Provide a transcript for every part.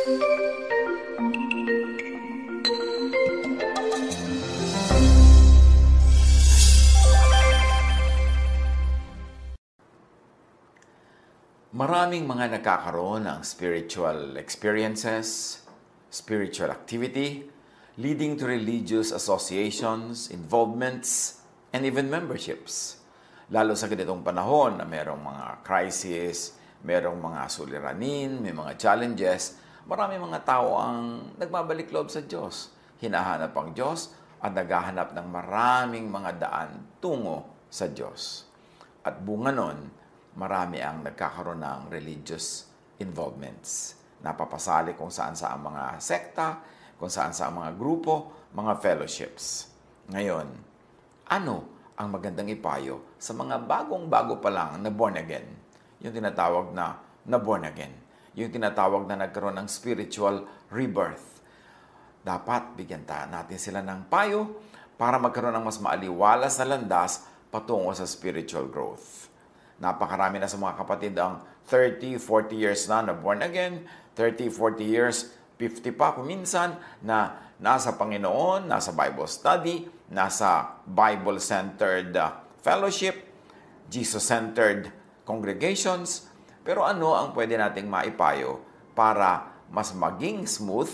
Maraming mga nagkakaroon ng spiritual experiences, spiritual activity, leading to religious associations, involvements, and even memberships. Lalo sa ganitong panahon na merong mga crisis, merong mga suliranin, may mga challenges, maraming mga tao ang nagbabalik loob sa Diyos. Hinahanap ang Diyos at naghahanap ng maraming mga daan tungo sa Diyos. At bunga nun, marami ang nagkakaroon ng religious involvements. Napapasali kung saan sa mga sekta, kung saan sa mga grupo, mga fellowships. Ngayon, ano ang magandang ipayo sa mga bagong-bago pa lang na born again? Yung tinatawag na born again. Yung tinatawag na nagkaroon ng spiritual rebirth. Dapat bigyan natin sila ng payo para magkaroon ng mas maaliwalas na landas patungo sa spiritual growth. Napakarami na sa mga kapatid ang 30, 40 years na born again, 30, 40 years, 50 pa kuminsan na nasa Panginoon, nasa Bible study, nasa Bible-centered fellowship, Jesus-centered congregations. Pero ano ang pwede nating maipayo para mas maging smooth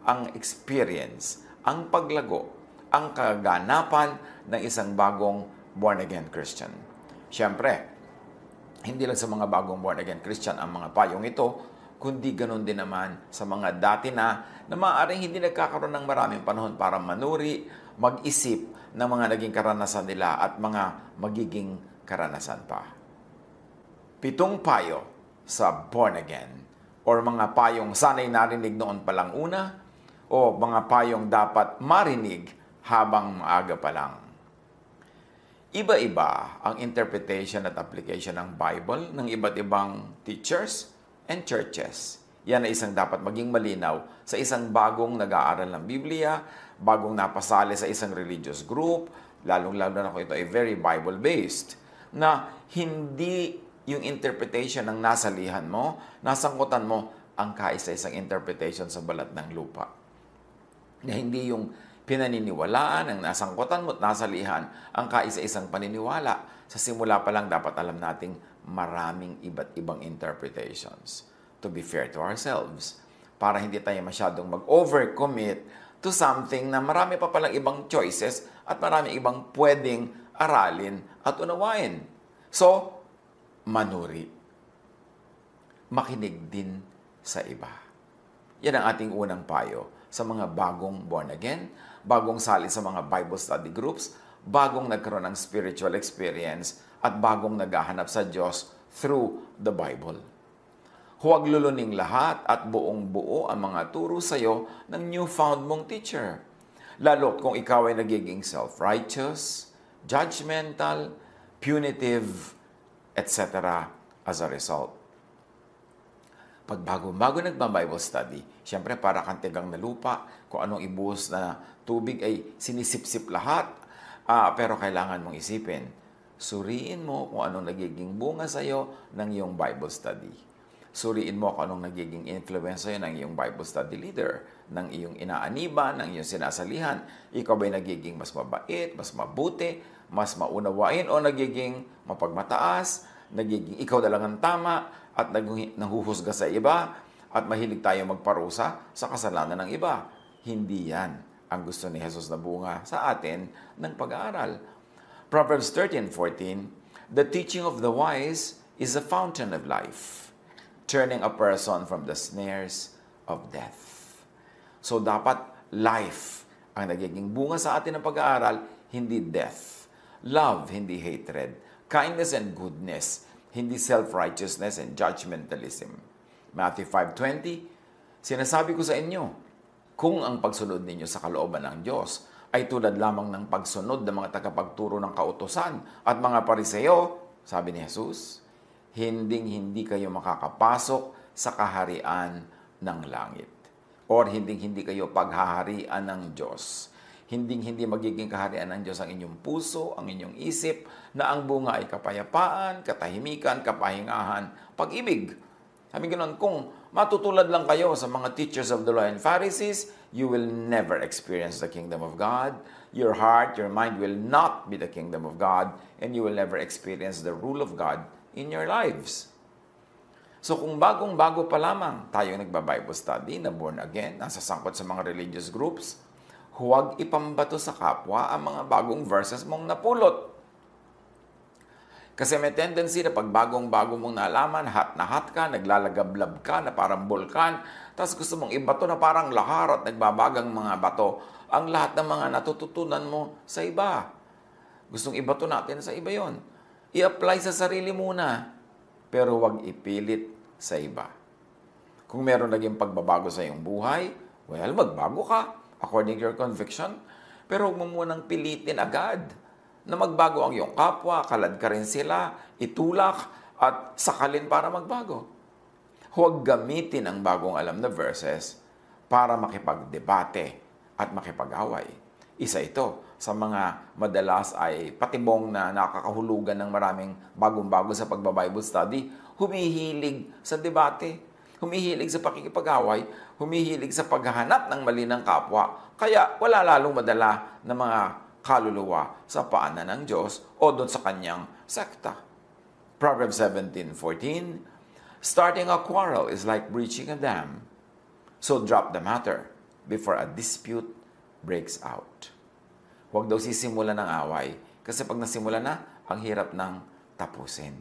ang experience, ang paglago, ang kaganapan ng isang bagong born-again Christian? Siyempre, hindi lang sa mga bagong born-again Christian ang mga payong ito, kundi ganun din naman sa mga dati na maaaring hindi nagkakaroon ng maraming panahon para manuri, mag-isip ng mga naging karanasan nila at mga magiging karanasan pa. 7 payo sa born again or mga payong sanay narinig noon palang una o mga payong dapat marinig habang maaga pa lang. Iba-iba ang interpretation at application ng Bible ng iba't ibang teachers and churches. Yan ay isang dapat maging malinaw sa isang bagong nag-aaral ng Biblia, bagong napasali sa isang religious group, lalong-lalo na kung ito ay very Bible-based, na hindi yung interpretation ng nasalihan mo, nasangkutan mo ang kaisa-isang interpretation sa balat ng lupa. Na hindi yung pinaniniwalaan ang nasangkutan mo at nasalihan ang kaisa-isang paniniwala. Sa simula pa lang dapat alam nating maraming iba't ibang interpretations. To be fair to ourselves, para hindi tayo masyadong mag-overcommit to something na marami pa palang ibang choices at marami ibang pwedeng aralin at unawain. So, manuri. Makinig din sa iba. Yan ang ating unang payo sa mga bagong born again, bagong sali sa mga Bible study groups, bagong nagkaroon ng spiritual experience, at bagong naghahanap sa Diyos through the Bible. Huwag luluning lahat at buong-buo ang mga turo sa iyo ng newfound mong teacher. Lalo kung ikaw ay nagiging self-righteous, judgmental, punitive, etc. as a result. Pag bago-bago nagba-Bible study, siyempre para kang tigang na lupa, kung anong ibuhos na tubig ay sinisip-sip lahat. Pero kailangan mong isipin, suriin mo kung anong nagiging bunga sa iyo ng iyong Bible study. Suriin mo kung anong nagiging influence sa iyo ng iyong Bible study leader, ng iyong inaaniban, ng iyong sinasalihan. Ikaw ba'y nagiging mas mabait, mas mabuti, mas maunawain, o nagiging mapagmataas, nagiging ikaw na lang ang tama, at nahuhusga sa iba, at mahilig tayo magparusa sa kasalanan ng iba. Hindi yan ang gusto ni Jesus na bunga sa atin ng pag-aaral. Proverbs 13:14, "The teaching of the wise is a fountain of life, turning a person from the snares of death." So dapat life ang nagiging bunga sa atin ng pag-aaral, hindi death. Love, hindi hatred. Kindness and goodness, hindi self-righteousness and judgmentalism. Matthew 5:20, "Sinasabi ko sa inyo, kung ang pagsunod ninyo sa kalooban ng Diyos ay tulad lamang ng pagsunod ng mga tagapagturo ng kautusan at mga pariseo," sabi ni Jesus, "hinding-hindi kayo makakapasok sa kaharian ng langit." Or hinding-hindi kayo paghaharian ng Diyos. Hinding-hindi magiging kaharian ng Diyos ang inyong puso, ang inyong isip, na ang bunga ay kapayapaan, katahimikan, kapahingahan, pag-ibig. Sabi ganoon, kung matutulad lang kayo sa mga teachers of the law and Pharisees, you will never experience the kingdom of God. Your heart, your mind will not be the kingdom of God, and you will never experience the rule of God in your lives. So kung bagong-bago pa lamang tayo nagba-Bible study na born again, nasa sangkot sa mga religious groups, huwag ipambato sa kapwa ang mga bagong verses mong napulot. Kasi may tendency na pag bagong-bago mong nalaman, hot na hot ka, naglalagablab ka na parang bulkan, tapos gusto mong ibato na parang lahar at nagbabagang mga bato ang lahat ng mga natututunan mo sa iba. Gustong ibato natin sa iba yon. I-apply sa sarili muna, pero huwag ipilit sa iba. Kung meron naging pagbabago sa iyong buhay, well, magbago ka according to your conviction, pero huwag mo munang pilitin agad na magbago ang iyong kapwa, kalad ka rin sila, itulak, at sakalin para magbago. Huwag gamitin ang bagong alam na verses para makipagdebate at makipag-away. Isa ito sa mga madalas ay patibong na nakakahulugan ng maraming bagong-bago sa pagba-Bible study, humihilig sa debate, humihilig sa pakikipag-away, humihilig sa paghahanap ng mali ng kapwa, kaya wala lalong madala na mga kaluluwa sa paanan ng Diyos o doon sa kanyang sekta. Proverbs 17:14, starting a quarrel is like breaching a dam, so drop the matter before a dispute breaks out. Huwag daw sisimulan ng away kasi pag nasimula na, ang hirap ng tapusin.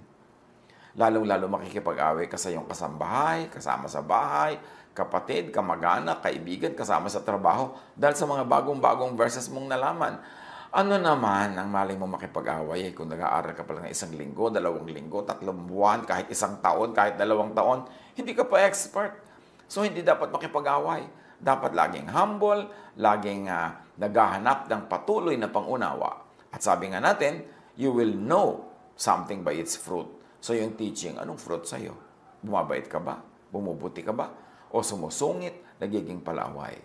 Lalong-lalo makikipag-away ka sa iyong kasambahay, kasama sa bahay, kapatid, kamag-anak, kaibigan, kasama sa trabaho dahil sa mga bagong-bagong verses mong nalaman. Ano naman ang malay mo makipag-away kung nag-aaral ka pala ng 1 linggo, 2 linggo, 3 buwan, kahit 1 taon, kahit 2 taon, hindi ka pa expert. So, hindi dapat makipag-away. Dapat laging humble, laging naghahanap ng patuloy na pangunawa. At sabi nga natin, you will know something by its fruit. So, yung teaching, anong fruit sa'yo? Bumabait ka ba? Bumubuti ka ba? O sumusungit, nagiging palaway?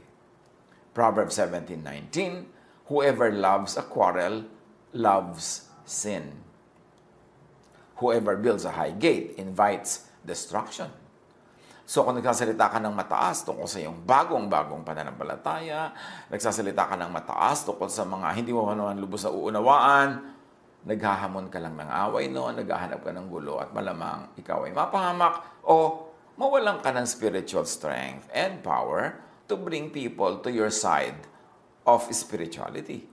Proverbs 17:19, whoever loves a quarrel loves sin. Whoever builds a high gate invites destruction. So kung nagsasalita ka ng mataas tungkol sa iyong bagong-bagong pananampalataya, nagsasalita ka ng mataas tungkol sa mga hindi mo naman lubos na uunawaan, naghahamon ka lang ng away noon, naghahanap ka ng gulo at malamang ikaw ay mapahamak o mawalan ka ng spiritual strength and power to bring people to your side of spirituality.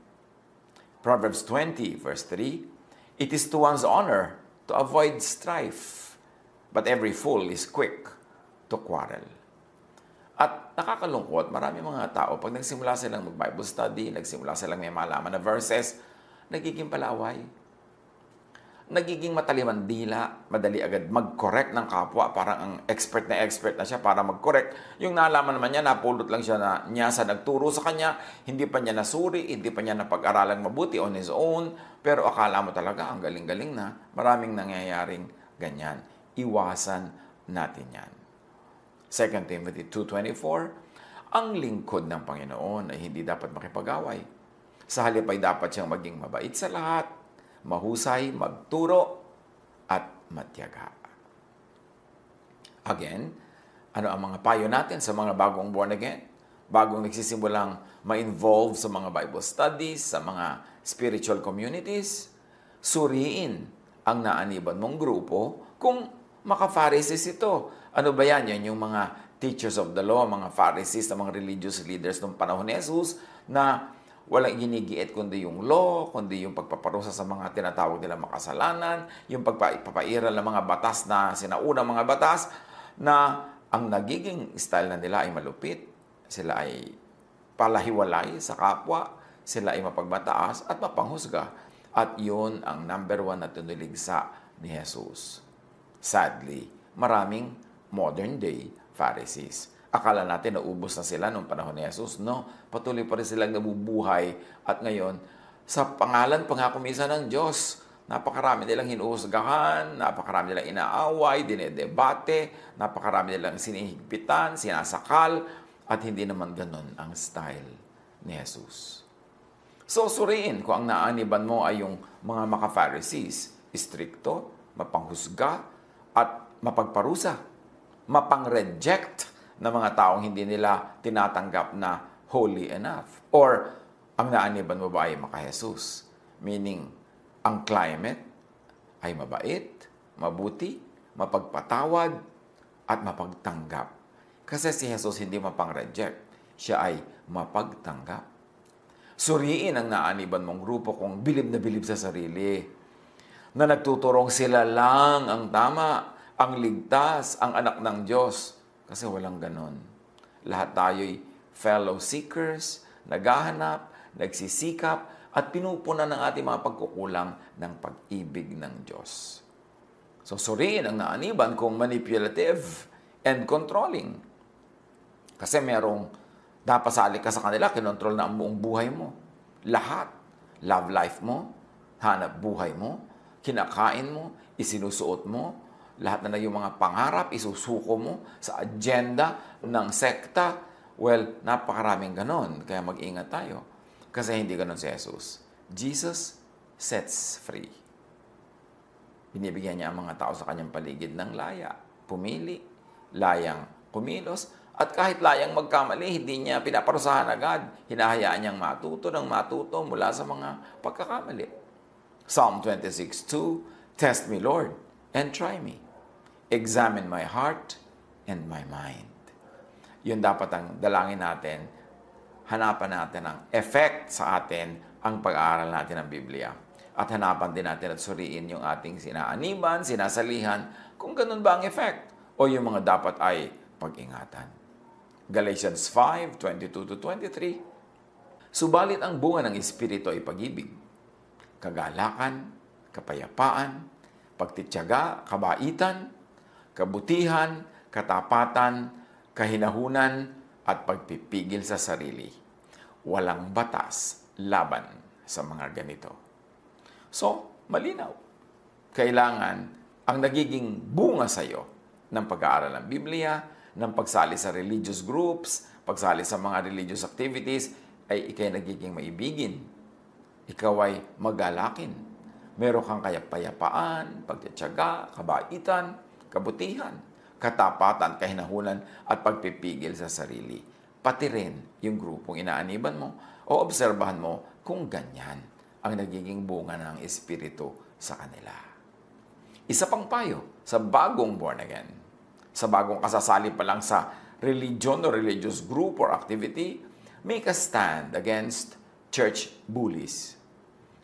Proverbs 20, verse 3, it is to one's honor to avoid strife, but every fool is quick to quarrel. At nakakalungkot, marami mga tao, pag nagsimula silang mag-Bible study, nagsimula silang may malaman na verses, nagiging palaway. Nagiging mataliman dila, madali agad mag-correct ng kapwa, parang ang expert na siya para mag-correct. Yung nalaman naman niya, napulot lang siya na niya sa nagturo sa kanya, hindi pa niya nasuri, hindi pa niya napag-aralang mabuti on his own, pero akala mo talaga, ang galing-galing na, maraming nangyayaring ganyan. Iwasan natin yan. 2 Timothy 2:24, ang lingkod ng Panginoon ay hindi dapat makipag-away. Sa halip ay dapat siyang maging mabait sa lahat, mahusay, magturo, at matyaga. Again, ano ang mga payo natin sa mga bagong born again? Bagong nagsisimulang ma-involve sa mga Bible studies, sa mga spiritual communities? Suriin ang naaniban mong grupo kung maka-Pharisees ito. Ano ba yan? Yan yung mga teachers of the law, mga Pharisees, mga religious leaders ng panahon ni Jesus na walang ginigiit kundi yung law, kundi yung pagpaparusa sa mga tinatawag nilang makasalanan, yung pagpapairal ng mga batas na sinaunang mga batas na ang nagiging style na nila ay malupit, sila ay palahiwalay sa kapwa, sila ay mapagbataas at mapanghusga. At yun ang number 1 na tiniligsa ni Jesus. Sadly, maraming modern day Pharisees. Akala natin naubos na sila noong panahon ni Jesus. No, patuloy pa rin silang nabubuhay. At ngayon, sa pangalan pangkakumisa ng Diyos, napakarami nilang hinuhusgahan, napakarami nilang inaaway, dinedebate, napakarami nilang sinihigpitan, sinasakal, at hindi naman ganun ang style ni Jesus. So, suriin kung ang naaniban mo ay yung mga maka-Pharisees, istrikto, mapanghusga, at mapagparusa. mapang-reject ng mga taong hindi nila tinatanggap na holy enough? Or ang naaniban mo ba ay maka-Jesus? Meaning, ang climate ay mabait, mabuti, mapagpatawad, at mapagtanggap. Kasi si Jesus hindi mapang-reject. Siya ay mapagtanggap. Suriin ang naaniban mong grupo kung bilib na bilib sa sarili, na nagtuturong sila lang ang tama, ang ligtas, ang anak ng Diyos. Kasi walang ganon. Lahat tayo'y fellow seekers, naghahanap, nagsisikap, at pinupunan ng ating mga pagkukulang ng pag-ibig ng Diyos. So, suriin ang naaniban kung manipulative and controlling. Kasi merong napasali ka sa kanila, kinontrol na ang buong buhay mo. Lahat. Love life mo, hanap buhay mo, kinakain mo, isinusuot mo, lahat na yung mga pangarap, isusuko mo sa agenda ng sekta. Well, napakaraming ganon. Kaya mag-ingat tayo. Kasi hindi ganon si Jesus. Jesus sets free. Binibigyan niya ang mga tao sa kanyang paligid ng laya. Pumili, layang kumilos, at kahit layang magkamali, hindi niya pinaparusahan agad. Hinahayaan niyang matuto ng matuto mula sa mga pagkakamali. Psalm 26:2, Test me, Lord, and try me. Examine my heart and my mind. Yun dapat ang dalangin natin. Hanapan natin ang effect sa atin ang pag-aaral natin ng Biblia. At hanapan din natin at suriin yung ating sinaaniban, sinasalihan, kung ganun ba ang effect o yung mga dapat ay pag-ingatan. Galatians 5:22-23. Subalit ang bunga ng Espiritu ay pag-ibig, kagalakan, kapayapaan, pagtityaga, kabaitan, kabutihan, katapatan, kahinahunan, at pagpipigil sa sarili. Walang batas laban sa mga ganito. So, malinaw. Kailangan ang nagiging bunga sa iyo ng pag-aaral ng Biblia, ng pagsali sa religious groups, pagsali sa mga religious activities, ay ikay nagiging maibigin. Ikaw ay magalakin. Meron kang kapayapaan, pagtitiyaga, kabaitan, kabutihan, katapatan, kahinahunan, at pagpipigil sa sarili. Pati rin yung grupong inaaniban mo o obserbahan mo kung ganyan ang nagiging bunga ng Espiritu sa kanila. Isa pang payo sa bagong born again, sa bagong kasasali pa lang sa religion o religious group or activity, make a stand against church bullies.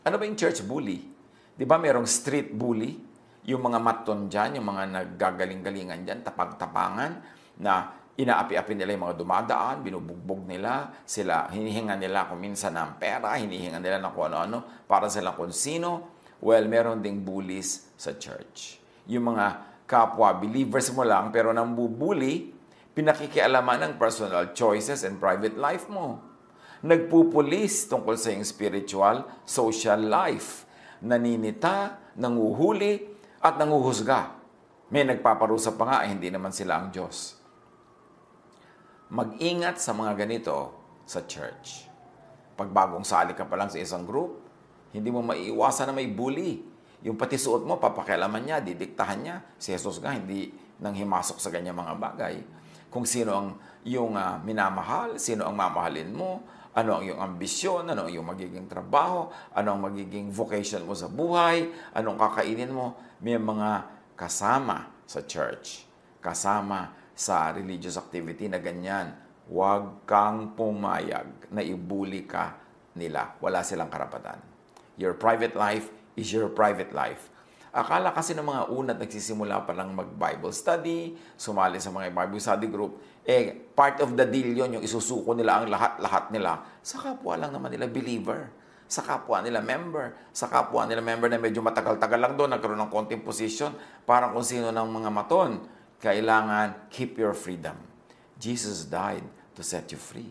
Ano ba yung church bully? Di ba merong street bully? Yung mga maton dyan, yung mga naggagaling-galingan dyan, tapag-tapangan, na inaapi-api nila yung mga dumadaan, binubugbog nila, sila, hinihingan nila kung minsan ng pera, hinihingan nila ng kung ano-ano, para silang kung sino. Well, meron ding bullies sa church. Yung mga kapwa believers mo lang, pero nang bubuli, pinakikialaman ng personal choices and private life mo. Nagpupulis tungkol sa iyong spiritual, social life. Naninita, nanguhuli, at nanguhusga. May nagpaparusa pa nga, hindi naman sila ang Diyos. Mag-ingat sa mga ganito sa church. Pag bagong sali ka pa lang sa isang group, hindi mo maiiwasan na may bully. Yung pati suot mo, papakialaman niya, didiktahan niya. Si Jesus nga, hindi nang himasok sa ganyang mga bagay. Kung sino ang yung minamahal, sino ang mamahalin mo, ano ang iyong ambisyon, ano ang iyong magiging trabaho, ano ang magiging vocation mo sa buhay, anong kakainin mo. May mga kasama sa church, kasama sa religious activity na ganyan. Huwag kang pumayag na ibuli ka nila. Wala silang karapatan. Your private life is your private life. Akala kasi ng mga unat nagsisimula pa lang mag-Bible study, sumali sa mga Bible study group, part of the deal yun, yung isusuko nila ang lahat-lahat nila sa kapwa lang naman nila believer, sa kapwa nila member, sa kapwa nila member na medyo matagal-tagal lang doon, nagkaroon ng konting position, parang kung sino ng mga maton. Kailangan keep your freedom. Jesus died to set you free.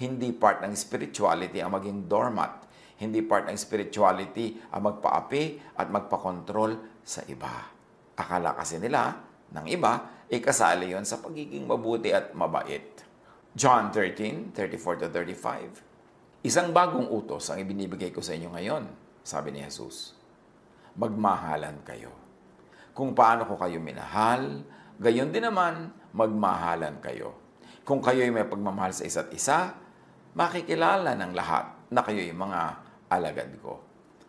Hindi part ng spirituality ang maging doormat. Hindi part ng spirituality ang magpaapi at magpakontrol sa iba. Akala kasi nila, ng iba, kasali yon sa pagiging mabuti at mabait. John 13:34-35. Isang bagong utos ang ibinibigay ko sa inyo ngayon, sabi ni Jesus. Magmahalan kayo. Kung paano ko kayo minahal, gayon din naman, magmahalan kayo. Kung kayo'y may pagmamahal sa isa't isa, makikilala ng lahat na kayo'y mga alagad ko.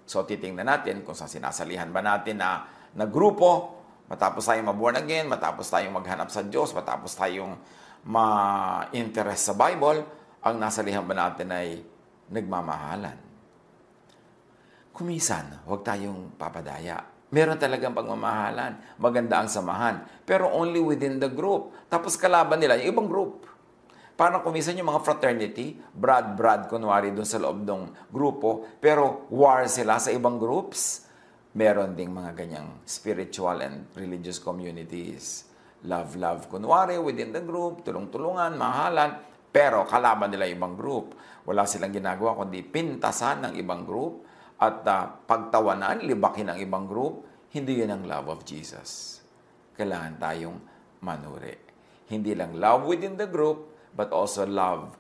So, titingnan natin kung sa sinasalihan ba natin na grupo, matapos tayong maborn again, matapos tayong maghanap sa Diyos, matapos tayong ma-interest sa Bible, ang nasalihan ba natin ay nagmamahalan. Kumisan, huwag tayong papadaya. Meron talagang pagmamahalan. Maganda ang samahan. Pero only within the group. Tapos kalaban nila yung ibang group. Parang kumisan yung mga fraternity, brad, kunwari doon sa loob ng grupo, pero war sila sa ibang groups. Meron ding mga ganyang spiritual and religious communities. Love, kunwari within the group, tulong-tulungan, mahalan, pero kalaban nila yung ibang group. Wala silang ginagawa kundi pintasan ng ibang group at pagtawanan, libakin ng ibang group. Hindi yun ang love of Jesus. Kailangan tayong manuri. Hindi lang love within the group, but also love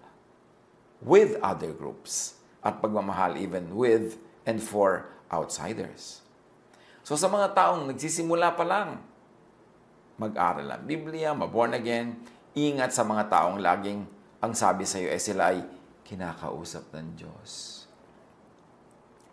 with other groups at pagmamahal even with and for outsiders. So sa mga taong nagsisimula pa lang, mag-aral ng Biblia, maborn again, ingat sa mga taong laging ang sabi sa iyo sila ay kinakausap ng Diyos.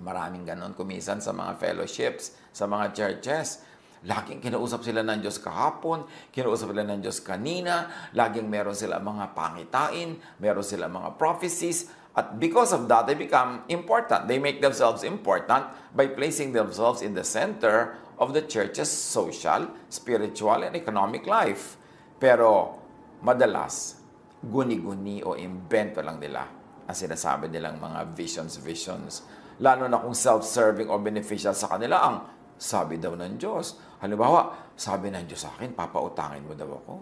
Maraming ganon kumisan sa mga fellowships, sa mga churches. Laging kinausap sila ng Diyos kahapon, kinausap sila ng Diyos kanina, laging meron sila mga pangitain, meron sila mga prophecies, at because of that, they become important. They make themselves important by placing themselves in the center of the church's social, spiritual, and economic life. Pero madalas, guni-guni o invento lang nila ang sinasabi nilang mga visions. Lalo na kung self-serving o beneficial sa kanila ang sabi daw ng Diyos. Halimbawa, sabi ng Diyos sa akin, papautangin mo daw ako.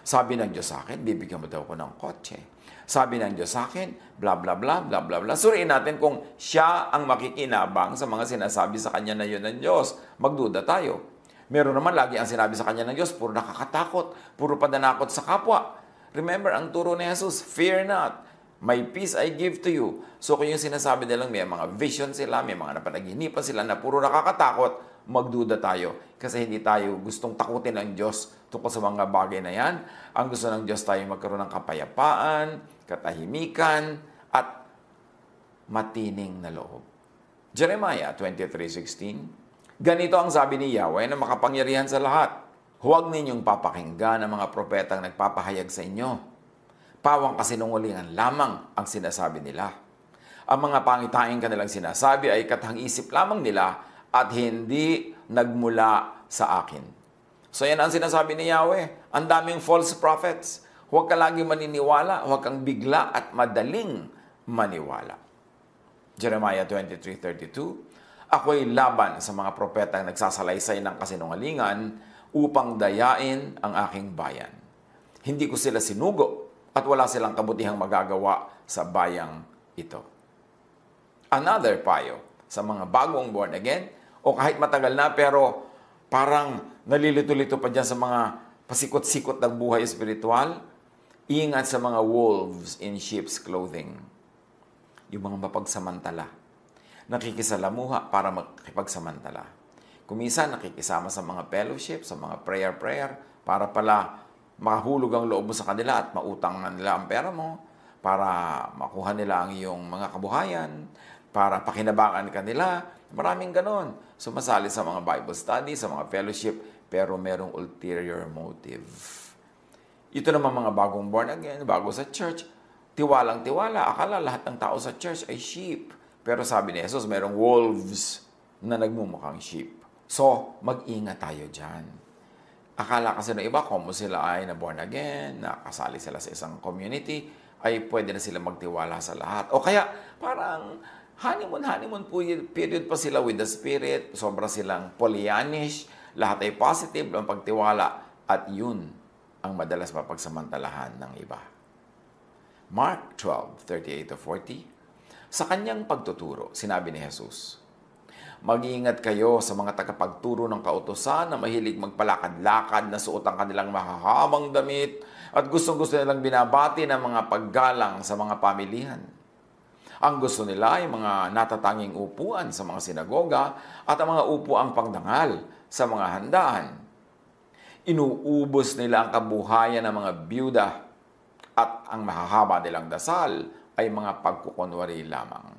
Sabi ng Diyos sa akin, bibigyan mo daw ako ng kotse. Sabi ng Diyos sa akin, bla bla bla, bla bla bla. Suriin natin kung siya ang makikinabang sa mga sinasabi sa kanya na yun ng Diyos. Magduda tayo. Meron naman lagi ang sinabi sa kanya ng Diyos, puro nakakatakot, puro pananakot sa kapwa. Remember, ang turo ni Jesus, fear not. My peace I give to you. So kung yung sinasabi nilang may mga vision sila, may mga napanaginipan sila na puro nakakatakot, magduda tayo. Kasi hindi tayo gustong takutin ng Diyos tungkol sa mga bagay na yan. Ang gusto ng Diyos tayo magkaroon ng kapayapaan, katahimikan, at matining na loob. Jeremiah 23:16. Ganito ang sabi ni Yahweh na makapangyarihan sa lahat. Huwag ninyong papakinggan ang mga propetang nagpapahayag sa inyo. Pawang kasinungalingan lamang ang sinasabi nila. Ang mga pangitain kanilang sinasabi ay katang-isip lamang nila at hindi nagmula sa akin. So yan ang sinasabi ni Yahweh. Ang daming false prophets. Huwag ka lagi maniniwala, huwag kang bigla at madaling maniwala. Jeremiah 23:32. Ako'y laban sa mga propetang nagsasalaysay ng kasinungalingan upang dayain ang aking bayan. Hindi ko sila sinugo at wala silang kabutihang magagawa sa bayang ito. Another payo sa mga bagong born again o kahit matagal na pero parang nalilito-lito pa dyan sa mga pasikot-sikot ng buhay espiritual, ingat sa mga wolves in sheep's clothing. Yung mga mapagsamantala. Nakikisalamuha para makipagsamantala. Kuminsan nakikisama sa mga fellowship, sa mga prayer, para pala makahulog ang loob mo sa kanila at mautang na nila ang pera mo, para makuha nila ang iyong mga kabuhayan, para pakinabangan ka nila. Maraming ganon. Sumasali sa mga Bible study, sa mga fellowship, pero merong ulterior motive. Ito naman mga bagong born again, bago sa church, tiwalang-tiwala. Akala lahat ng tao sa church ay sheep. Pero sabi ni Jesus, merong wolves na nagmumukhang sheep. So, mag-ingat tayo dyan. Akala kasi ng iba, kung sila ay na born again, nakasali sila sa isang community, ay pwede na sila magtiwala sa lahat. O kaya, parang honeymoon period pa sila with the Spirit, sobra silang Pollyannish, lahat ay positive ang pagtiwala, at yun ang madalas mapagsamantalahan ng iba. Mark 12:38-40. Sa kanyang pagtuturo, sinabi ni Jesus, mag-iingat kayo sa mga tagapagturo ng kautusan na mahilig magpalakad-lakad na suot ang kanilang mahahabang damit at gustong-gusto nilang binabati ng mga paggalang sa mga pamilihan. Ang gusto nila ay mga natatanging upuan sa mga sinagoga at ang mga upuang pangdangal sa mga handaan. Inuubos nila ang kabuhayan ng mga byuda at ang mahahaba nilang dasal ay mga pagkukunwari lamang.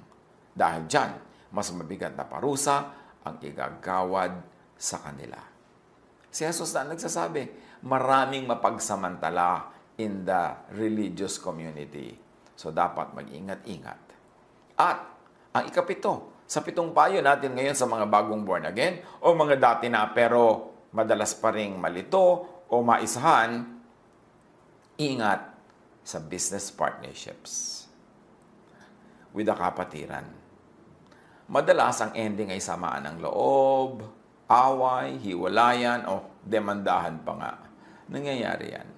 Dahil dyan, mas mabigat na parusa ang igagawad sa kanila. Si Jesus na nagsasabi, maraming mapagsamantala in the religious community. So dapat mag-ingat-ingat. At ang ikapito, sa pitong payo natin ngayon sa mga bagong born again o mga dati na pero madalas pa ring malito o maisahan, ingat sa business partnerships with the kapatiran. Madalas ang ending ay samaan ng loob, away, hiwalayan o demandahan pa nga. Nangyayari yan.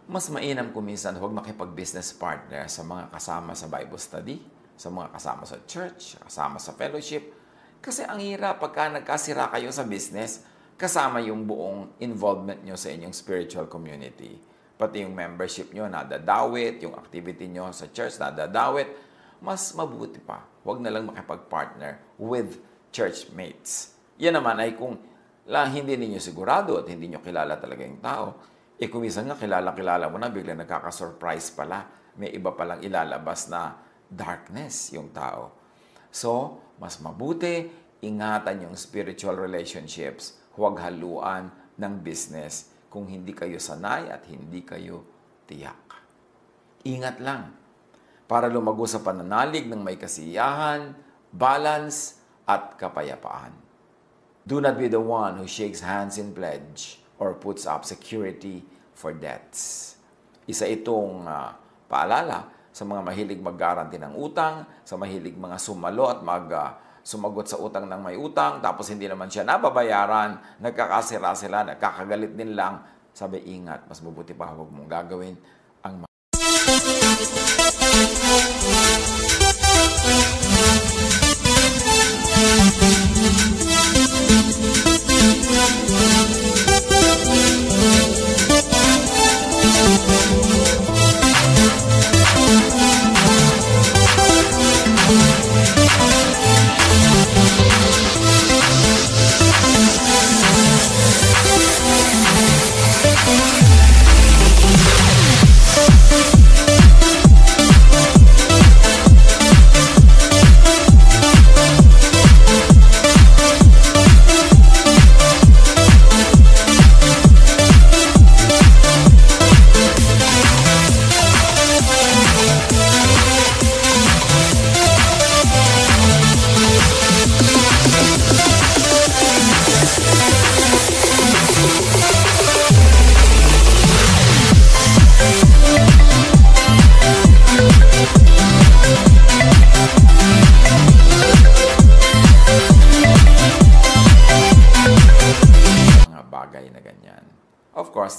Mas mainam kuminsan huwag makipag-business partner sa mga kasama sa Bible study, sa mga kasama sa church, kasama sa fellowship. Kasi ang hirap pagka nagkasira kayo sa business, kasama yung buong involvement nyo sa inyong spiritual community. Pati yung membership nyo nadadawit, yung activity nyo sa church nadadawit. Mas mabuti pa, huwag na lang makipag-partner with churchmates. Yan naman ay kung hindi ninyo sigurado at hindi nyo kilala talaga yung tao, kung minsan nga kilala mo na, bigla nagkaka-surprise pala. May iba palang ilalabas na darkness yung tao. So, mas mabuti, ingatan yung spiritual relationships. Huwag haluan ng business kung hindi kayo sanay at hindi kayo tiyak. Ingat lang para lumago sa pananalig ng may kasiyahan, balance, at kapayapaan. Do not be the one who shakes hands in pledge or puts up security for debts. Isa itong paalala sa mga mahilig mag-guarantee ng utang, sa mahilig mga sumalo at sumagot sa utang ng may utang, tapos hindi naman siya nababayaran, nagkakasira sila, nagkakagalit din lang. Sabi, ingat, mas mabuti pa huwag mong gagawin ang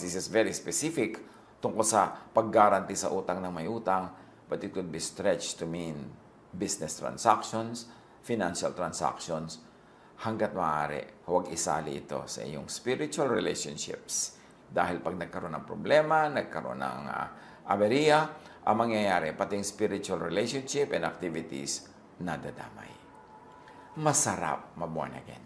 this is very specific tungkol sa pag-guarantee sa utang ng may utang, but it could be stretched to mean business transactions, financial transactions. Hanggat maaari, huwag isali ito sa iyong spiritual relationships. Dahil pag nagkaroon ng problema, nagkaroon ng aberya, ang mangyayari, pati yung spiritual relationship and activities, nadadamay. Masarap ma-born again.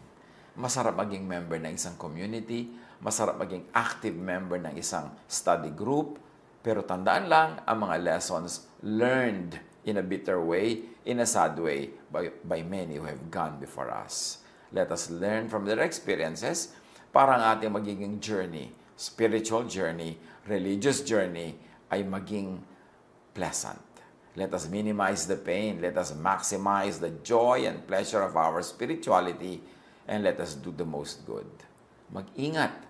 Masarap maging member ng isang community, masarap maging active member ng isang study group, pero tandaan lang ang mga lessons learned in a bitter way, in a sad way, by many who have gone before us. Let us learn from their experiences para ang ating magiging journey, spiritual journey, religious journey, ay maging pleasant. Let us minimize the pain. Let us maximize the joy and pleasure of our spirituality, and let us do the most good. Mag-ingat.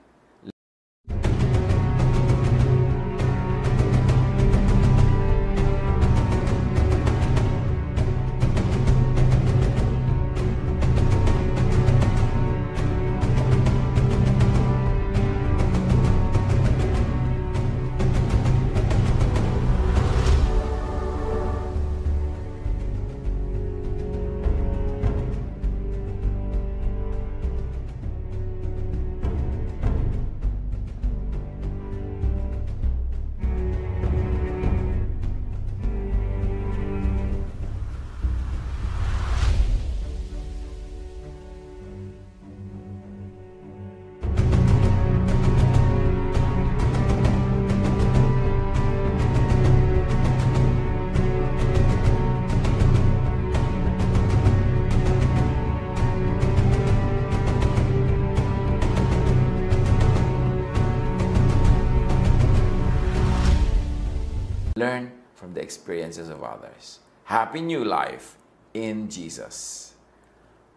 Learn from the experiences of others. Happy new life in Jesus.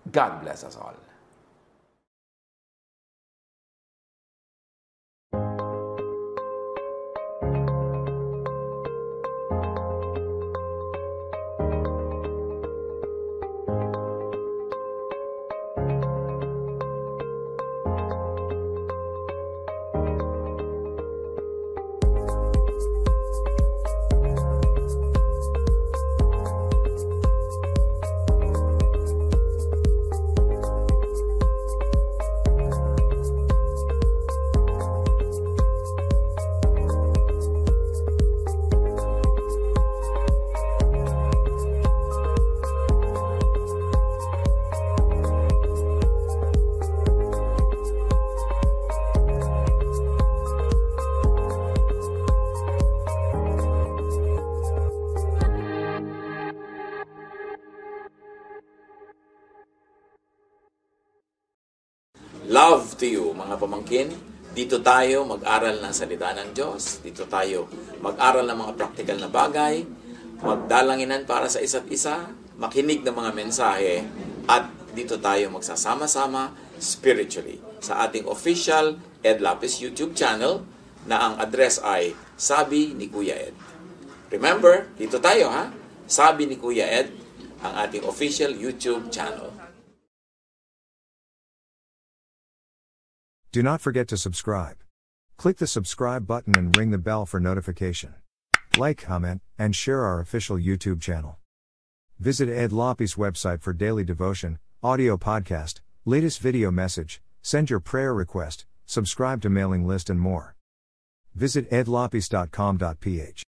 God bless us all. Love to you, mga pamangkin. Dito tayo mag-aral ng salita ng Diyos. Dito tayo mag-aral ng mga practical na bagay. Magdalanginan para sa isa't isa. Makinig ng mga mensahe. At dito tayo magsasama-sama spiritually sa ating official Ed Lapis YouTube channel na ang address ay Sabi ni Kuya Ed. Remember, dito tayo ha. Sabi ni Kuya Ed, ang ating official YouTube channel. Do not forget to subscribe. Click the subscribe button and ring the bell for notification. Like, comment, and share our official YouTube channel. Visit Ed Lapis website for daily devotion, audio podcast, latest video message, send your prayer request, subscribe to mailing list and more. Visit edlapis.com.ph.